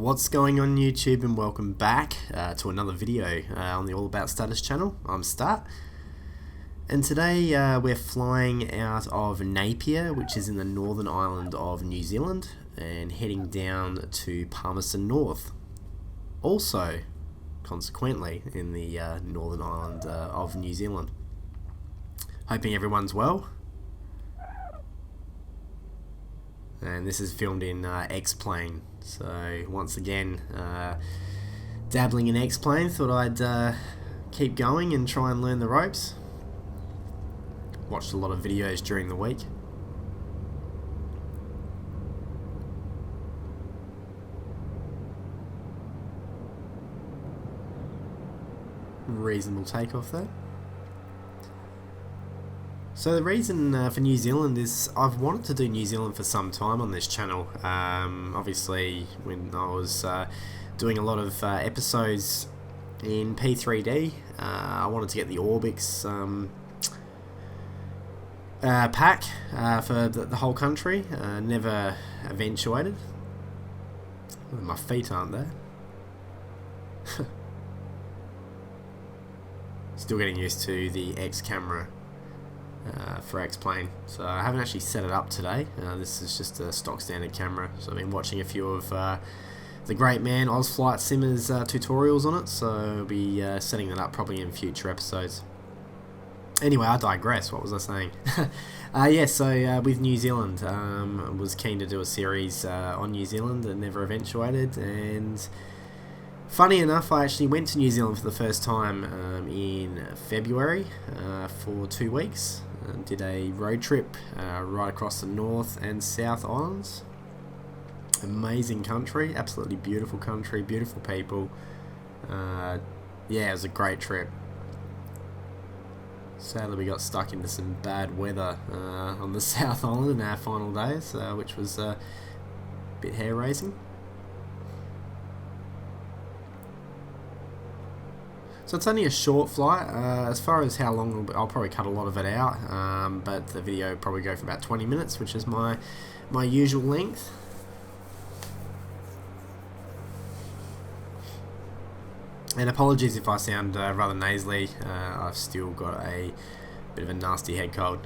What's going on YouTube, and welcome back to another video on the All About Status channel. I'm Stat, and today we're flying out of Napier, which is in the northern island of New Zealand, and heading down to Palmerston North, also consequently in the northern island of New Zealand. Hoping everyone's well. And this is filmed in XPlane, so once again dabbling in XPlane. Thought I'd keep going and try and learn the ropes. Watched a lot of videos during the week. Reasonable takeoff there. So the reason for New Zealand is I've wanted to do New Zealand for some time on this channel. Obviously, when I was doing a lot of episodes in P3D, I wanted to get the Orbix pack for the whole country. Never eventuated. My feet aren't there. Still getting used to the X camera for XPlane, so I haven't actually set it up today. This is just a stock standard camera, so I've been watching a few of the great man Ozflight Simmer's tutorials on it, so I'll be setting that up probably in future episodes. Anyway, I digress. What was I saying? So with New Zealand, I was keen to do a series on New Zealand and never eventuated, and funny enough, I actually went to New Zealand for the first time in February for 2 weeks. Did a road trip right across the North and South Islands. Amazing country, absolutely beautiful country, beautiful people. Yeah, it was a great trip. Sadly, we got stuck into some bad weather on the South Island in our final days, which was a bit hair-raising. So it's only a short flight. As far as how long, I'll probably cut a lot of it out, but the video will probably go for about 20 minutes, which is my usual length. And apologies if I sound rather nasally. I've still got a bit of a nasty head cold.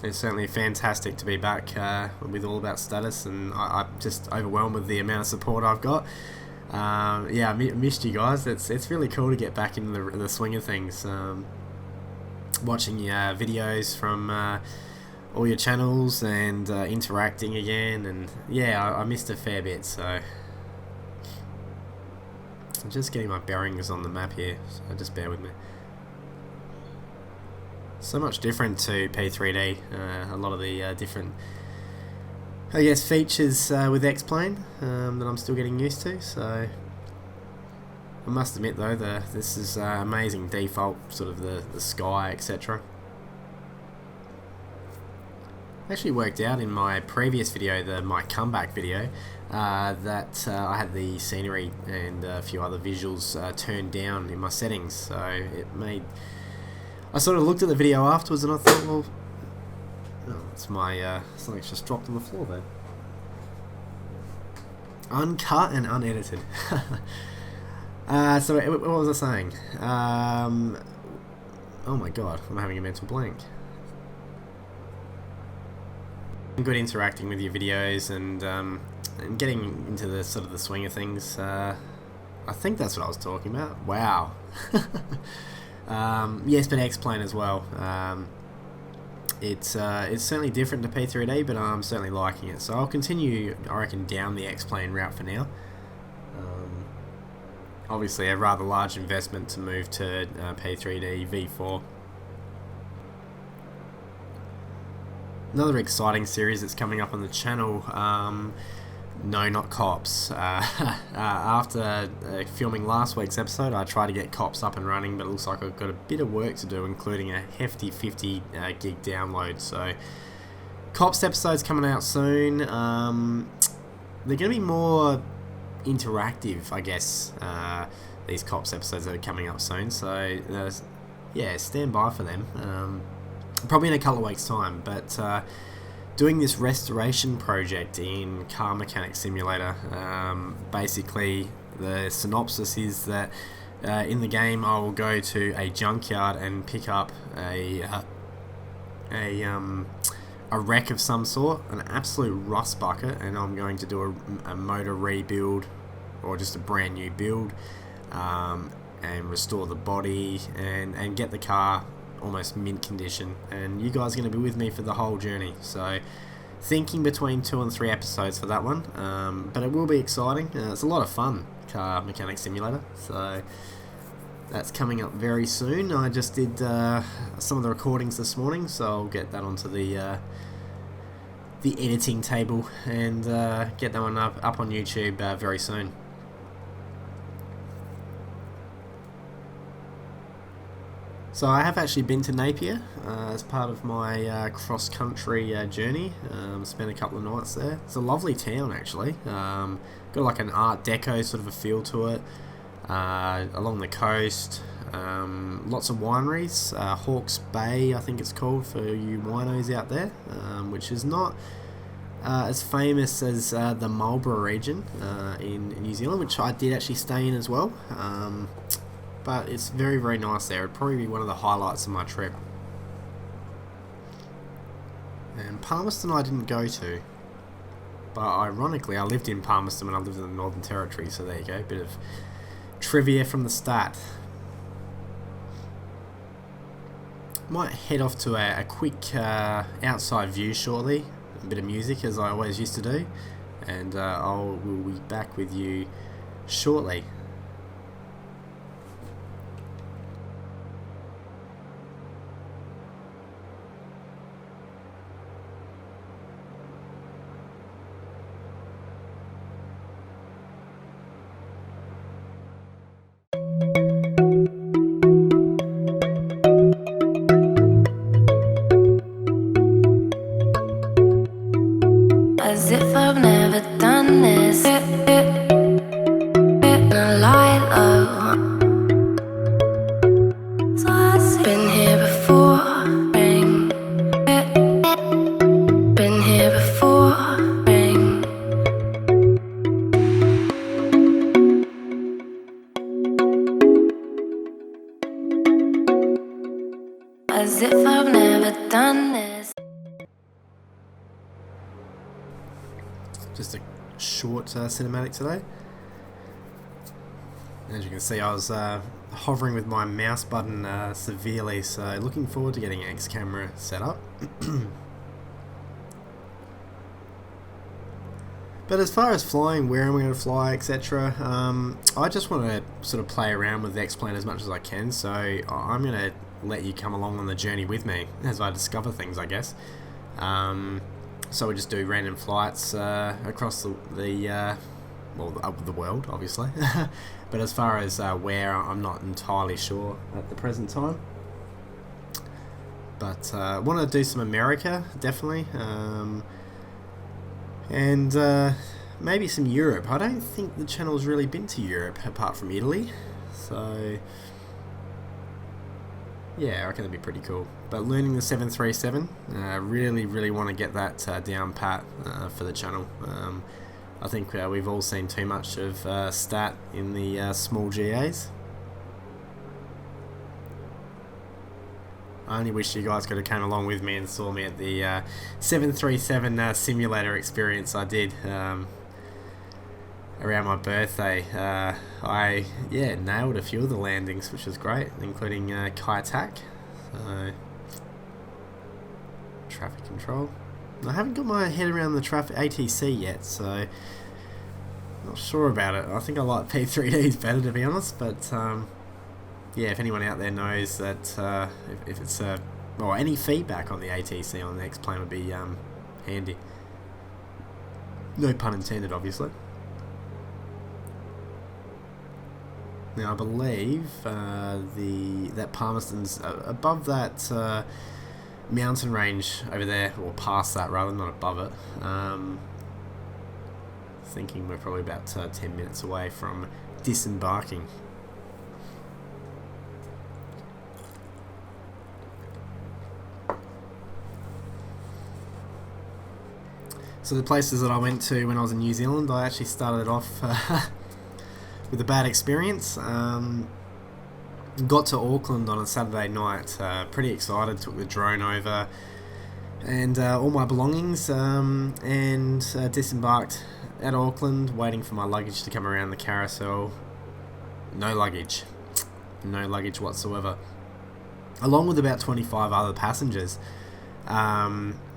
It's certainly fantastic to be back with All About Status, and I'm just overwhelmed with the amount of support I've got. Yeah, I missed you guys. It's really cool to get back into the swing of things. Watching videos from all your channels and interacting again, and yeah, I missed a fair bit, so I'm just getting my bearings on the map here, so just bear with me. So much different to P3D, a lot of the different, I guess, features with XPlane that I'm still getting used to. So I must admit though, this is amazing default, sort of the sky, etc. Actually worked out in my previous video, my comeback video, that I had the scenery and a few other visuals turned down in my settings, so it made... I sort of looked at the video afterwards and I thought, well, it's my, something's just dropped on the floor there. Uncut and unedited. So what was I saying? Oh my god, I'm having a mental blank. Good interacting with your videos and getting into the sort of the swing of things. I think that's what I was talking about. Wow. Yes, but XPlane as well. It's certainly different to P3D, but I'm certainly liking it. So I'll continue, I reckon, down the XPlane route for now. Obviously, a rather large investment to move to P3D V4. Another exciting series that's coming up on the channel. No, not Cops. After filming last week's episode, I tried to get Cops up and running, but it looks like I've got a bit of work to do, including a hefty 50 gig download. So, Cops episode's coming out soon. They're going to be more interactive, I guess, these Cops episodes that are coming up soon. So, yeah, stand by for them. probably in a couple of weeks' time. But doing this restoration project in Car Mechanic Simulator. Basically, the synopsis is that in the game I will go to a junkyard and pick up a wreck of some sort, an absolute rust bucket, and I'm going to do a motor rebuild or just a brand new build, and restore the body and get the car almost mint condition. And you guys are going to be with me for the whole journey, so thinking between 2 and 3 episodes for that one, but it will be exciting. It's a lot of fun, Car Mechanic Simulator, so that's coming up very soon. I just did some of the recordings this morning, so I'll get that onto the editing table and get that one up on YouTube very soon. So I have actually been to Napier as part of my cross-country journey. Spent a couple of nights there. It's a lovely town, actually. Got like an Art Deco sort of a feel to it. Along the coast, lots of wineries. Hawke's Bay, I think it's called, for you winos out there, which is not as famous as the Marlborough region in New Zealand, which I did actually stay in as well. But it's very, very nice there. It'd probably be one of the highlights of my trip. And Palmerston I didn't go to, but ironically I lived in Palmerston when I lived in the Northern Territory, so there you go, bit of trivia from the start. Might head off to a quick outside view shortly, a bit of music as I always used to do, and we'll be back with you shortly. As if I've never done this, and I lie low. So I've been here before, been here before, as if I've never done this. Just a short cinematic today. As you can see, I was hovering with my mouse button severely, so looking forward to getting X camera set up. But as far as flying, where am I going to fly, etc., I just want to sort of play around with the XPlane as much as I can, so I'm going to let you come along on the journey with me as I discover things, I guess. So we just do random flights across the world, obviously. But as far as where, I'm not entirely sure at the present time. But want to do some America, definitely. And maybe some Europe. I don't think the channel's really been to Europe apart from Italy. So yeah, I reckon that'd be pretty cool. But learning the 737, really want to get that down pat for the channel. I think we've all seen too much of stat in the small GAs. I only wish you guys could have come along with me and saw me at the 737 simulator experience I did around my birthday. I nailed a few of the landings, which was great, including Kai Tak. So, traffic control. I haven't got my head around the traffic ATC yet, so not sure about it. I think I like P3Ds better, to be honest, but yeah, if anyone out there knows that if it's or any feedback on the ATC on the XPlane would be handy. No pun intended, obviously. Now I believe that Palmerston's above that mountain range over there, or past that rather, not above it. Thinking we're probably about 10 minutes away from disembarking. So the places that I went to when I was in New Zealand, I actually started off with a bad experience. Got to Auckland on a Saturday night, pretty excited, took the drone over and all my belongings, and disembarked at Auckland, waiting for my luggage to come around the carousel. No luggage whatsoever, along with about 25 other passengers.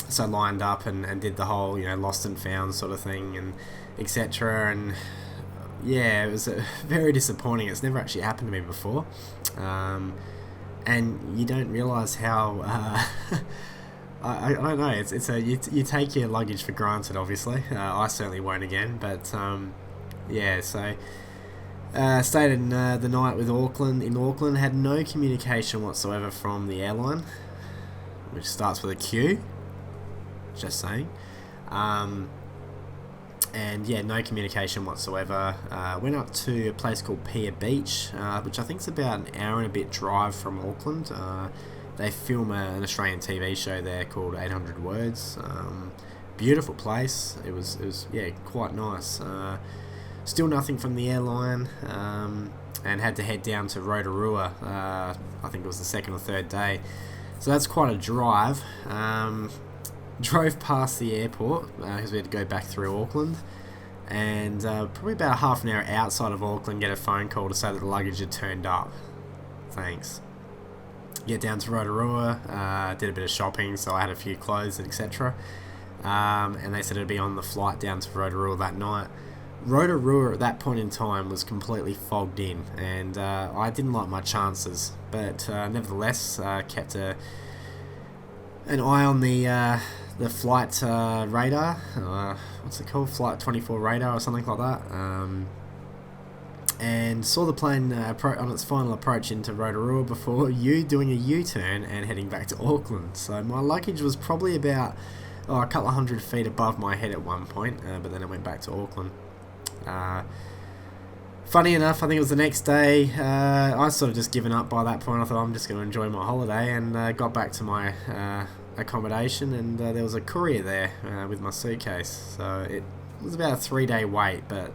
So lined up and did the whole, lost and found sort of thing, and etc. And yeah, it was very disappointing. It's never actually happened to me before, and you don't realise how I don't know. It's you take your luggage for granted. Obviously, I certainly won't again. But yeah, so stayed in the night with in Auckland. Had no communication whatsoever from the airline, which starts with a Q. Just saying. And yeah, no communication whatsoever. Went up to a place called Pier Beach, which I think is about an hour and a bit drive from Auckland. They film an Australian TV show there called 800 Words. Beautiful place. It was quite nice. Still nothing from the airline, and had to head down to Rotorua. I think it was the second or third day. So that's quite a drive. Drove past the airport because we had to go back through Auckland, and probably about half an hour outside of Auckland, get a phone call to say that the luggage had turned up. Thanks. Get down to Rotorua, did a bit of shopping, so I had a few clothes, etc. And they said it'd be on the flight down to Rotorua that night. Rotorua at that point in time was completely fogged in, and I didn't like my chances, but nevertheless kept an eye on the flight radar. What's it called? Flight 24 radar or something like that. And saw the plane on its final approach into Rotorua before doing a U-turn and heading back to Auckland. So my luggage was probably about a couple of 100 feet above my head at one point, but then it went back to Auckland. Funny enough, I think it was the next day, I sort of just given up by that point. I thought I'm just going to enjoy my holiday, and got back to my accommodation, and there was a courier there with my suitcase. So it was about a 3-day wait, but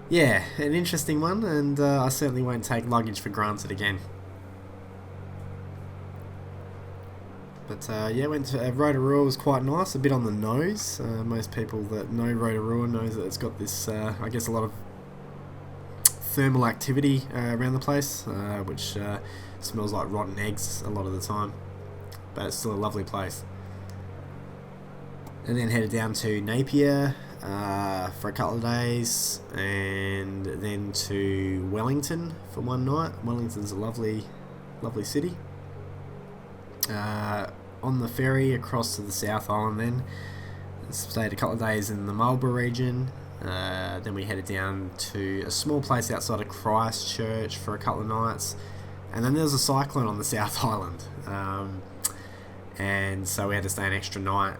yeah, an interesting one, and I certainly won't take luggage for granted again. But yeah, went to Rotorua. Was quite nice, a bit on the nose. Most people that know Rotorua knows that it's got this, I guess, a lot of thermal activity around the place, which smells like rotten eggs a lot of the time. But it's still a lovely place. And then headed down to Napier for a couple of days, and then to Wellington for one night. Wellington's a lovely city. On the ferry across to the South Island, then stayed a couple of days in the Marlborough region. Then we headed down to a small place outside of Christchurch for a couple of nights, and then there was a cyclone on the South Island, and so we had to stay an extra night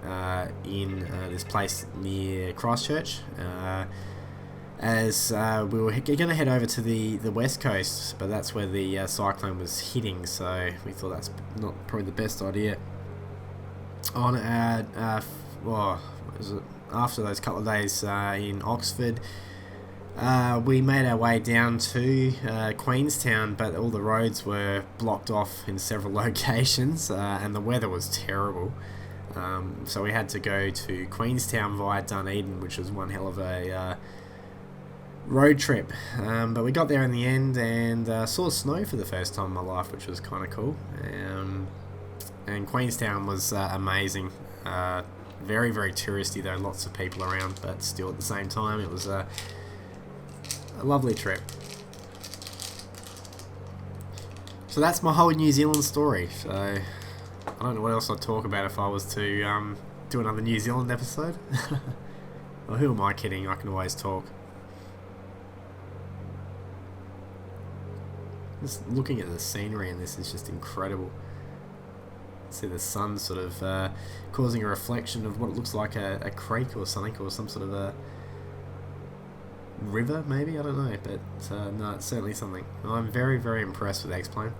in this place near Christchurch, as we were going to head over to the west coast, but that's where the cyclone was hitting, so we thought that's not probably the best idea. After those couple of days in Oxford, we made our way down to Queenstown, but all the roads were blocked off in several locations, and the weather was terrible. So we had to go to Queenstown via Dunedin, which was one hell of a road trip. But we got there in the end, and saw snow for the first time in my life, which was kind of cool. And Queenstown was amazing. Very, very touristy though, lots of people around, but still at the same time it was a lovely trip. So that's my whole New Zealand story. So I don't know what else I'd talk about if I was to do another New Zealand episode. Well, who am I kidding? I can always talk. Just looking at the scenery in this is just incredible. See the sun sort of causing a reflection of what it looks like a creek or something, or some sort of a river maybe, I don't know, but no, it's certainly something. I'm very, very impressed with XPlane.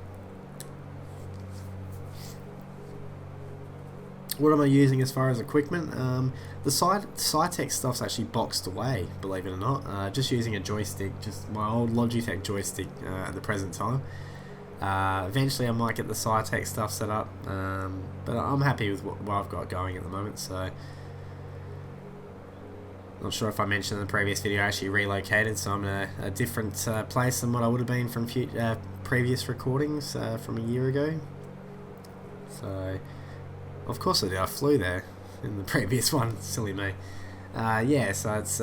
what am I using as far as equipment? The Cytec stuff's actually boxed away, believe it or not. Just using a joystick, just my old Logitech joystick at the present time. Eventually I might get the Cytec stuff set up, but I'm happy with what I've got going at the moment, so... Not sure if I mentioned in the previous video, I actually relocated, so I'm in a different place than what I would have been from previous recordings from a year ago. So, of course I did, I flew there in the previous one, silly me. Yeah, so it's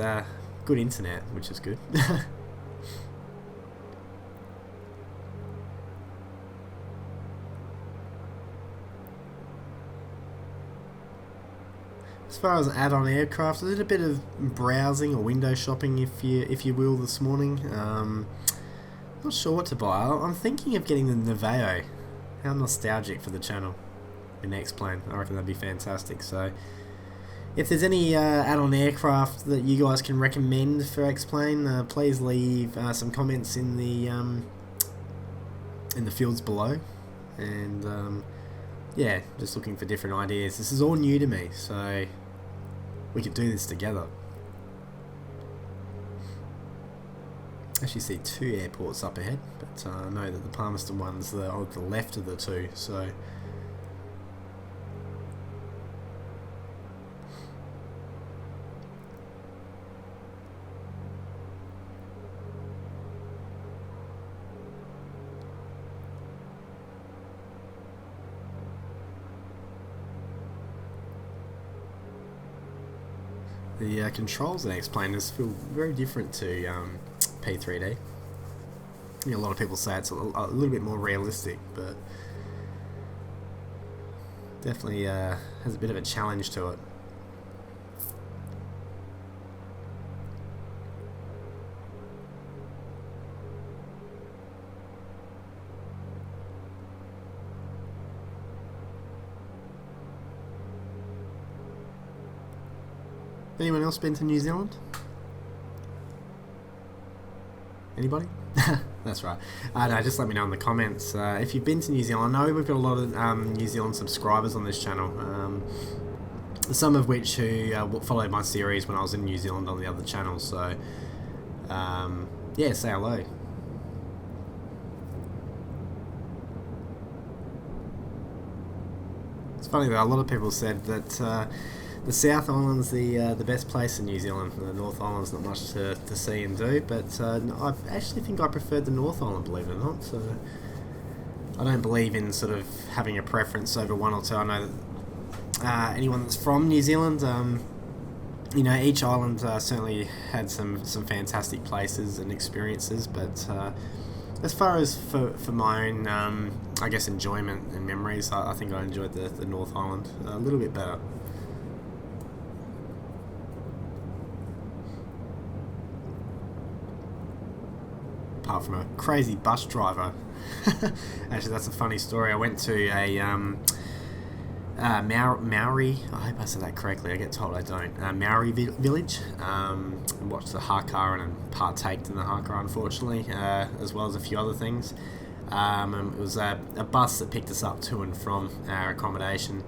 good internet, which is good. As far as add-on aircraft, I did a bit of browsing or window shopping, if you will, this morning. Not sure what to buy. I'm thinking of getting the Napier. How nostalgic for the channel in XPlane. I reckon that'd be fantastic. So, if there's any add-on aircraft that you guys can recommend for XPlane, please leave some comments in the fields below. And yeah, just looking for different ideas. This is all new to me, so we could do this together. Actually see two airports up ahead, but I know that the Palmerston one's on the left of the two, so... The controls in XPlane just feel very different to P3D. A lot of people say it's a little bit more realistic, but definitely has a bit of a challenge to it. Anyone else been to New Zealand? Anybody? That's right. No, just let me know in the comments if you've been to New Zealand. I know we've got a lot of New Zealand subscribers on this channel, some of which who followed my series when I was in New Zealand on the other channels. So, yeah, say hello. It's funny that a lot of people said that the South Island's the best place in New Zealand. The North Island's not much to see and do, but I actually think I preferred the North Island, believe it or not. So I don't believe in sort of having a preference over one or two. I know that anyone that's from New Zealand, you know, each island certainly had some fantastic places and experiences, but as far as for my own, I guess, enjoyment and memories, I think I enjoyed the North Island a little bit better. Apart from a crazy bus driver. Actually, that's a funny story. I went to a Maori, I hope I said that correctly, I get told I don't, Maori village, and watched the haka and partaked in the haka, unfortunately, as well as a few other things. And it was a bus that picked us up to and from our accommodation.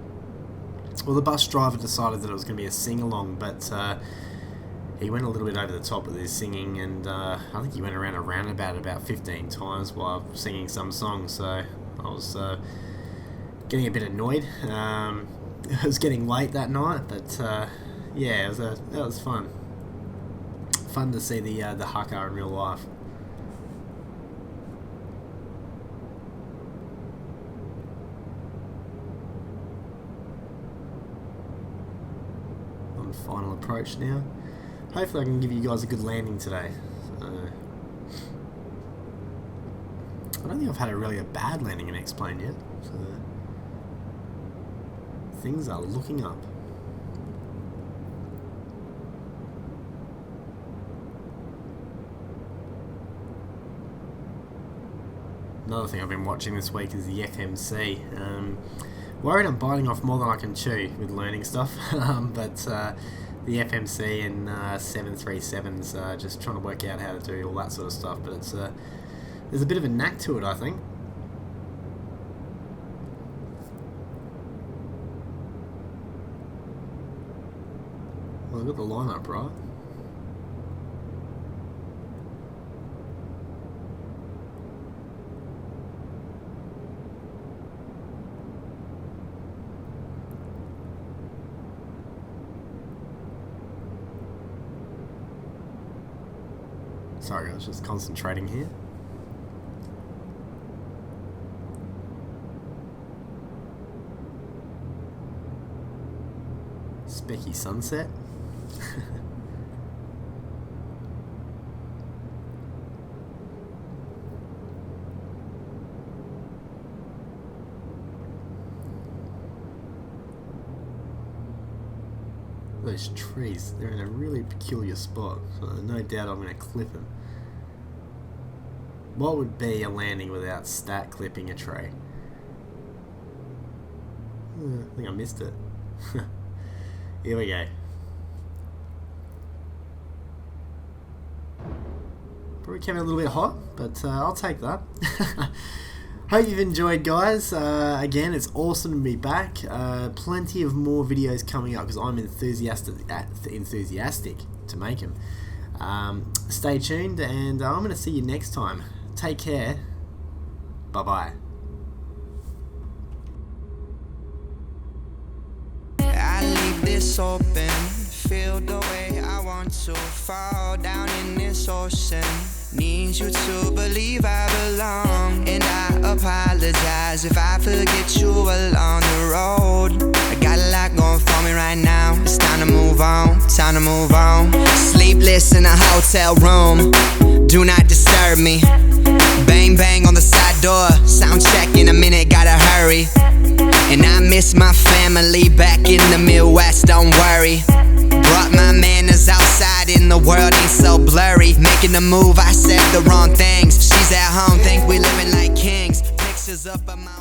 Well, the bus driver decided that it was going to be a sing-along, but he went a little bit over the top with his singing, and I think he went around a roundabout about 15 times while singing some song, so I was getting a bit annoyed. It was getting late that night, but yeah, that was fun. Fun to see the haka in real life. On final approach now. Hopefully I can give you guys a good landing today. I don't think I've had a bad landing in XPlane yet. So things are looking up. Another thing I've been watching this week is the FMC. Worried I'm biting off more than I can chew with learning stuff, but the FMC and 737s, just trying to work out how to do all that sort of stuff, but it's there's a bit of a knack to it, I think. I got the line up right. Sorry, I was just concentrating here. Specky sunset. Those trees, they're in a really peculiar spot, so no doubt I'm going to clip them. What would be a landing without stat clipping a tree? I think I missed it. Here we go. Probably came out a little bit hot, but I'll take that. Hope you've enjoyed, guys. Again, it's awesome to be back. Plenty of more videos coming up because I'm enthusiastic to make them. Stay tuned, and I'm going to see you next time. Take care. Bye-bye. This open, feel the way I want to fall down in this ocean. Need you to believe I belong, and I apologize if I forget you along the road. I got a lot going for me right now. It's time to move on, time to move on. Sleepless in a hotel room, do not disturb me. Bang bang on the side door, sound check in a minute, gotta hurry. And I miss my family back in the Midwest, don't worry. Brought my manners outside in the world ain't so blurry. Making the move, I said the wrong things. She's at home, think we living like kings. Pictures up of my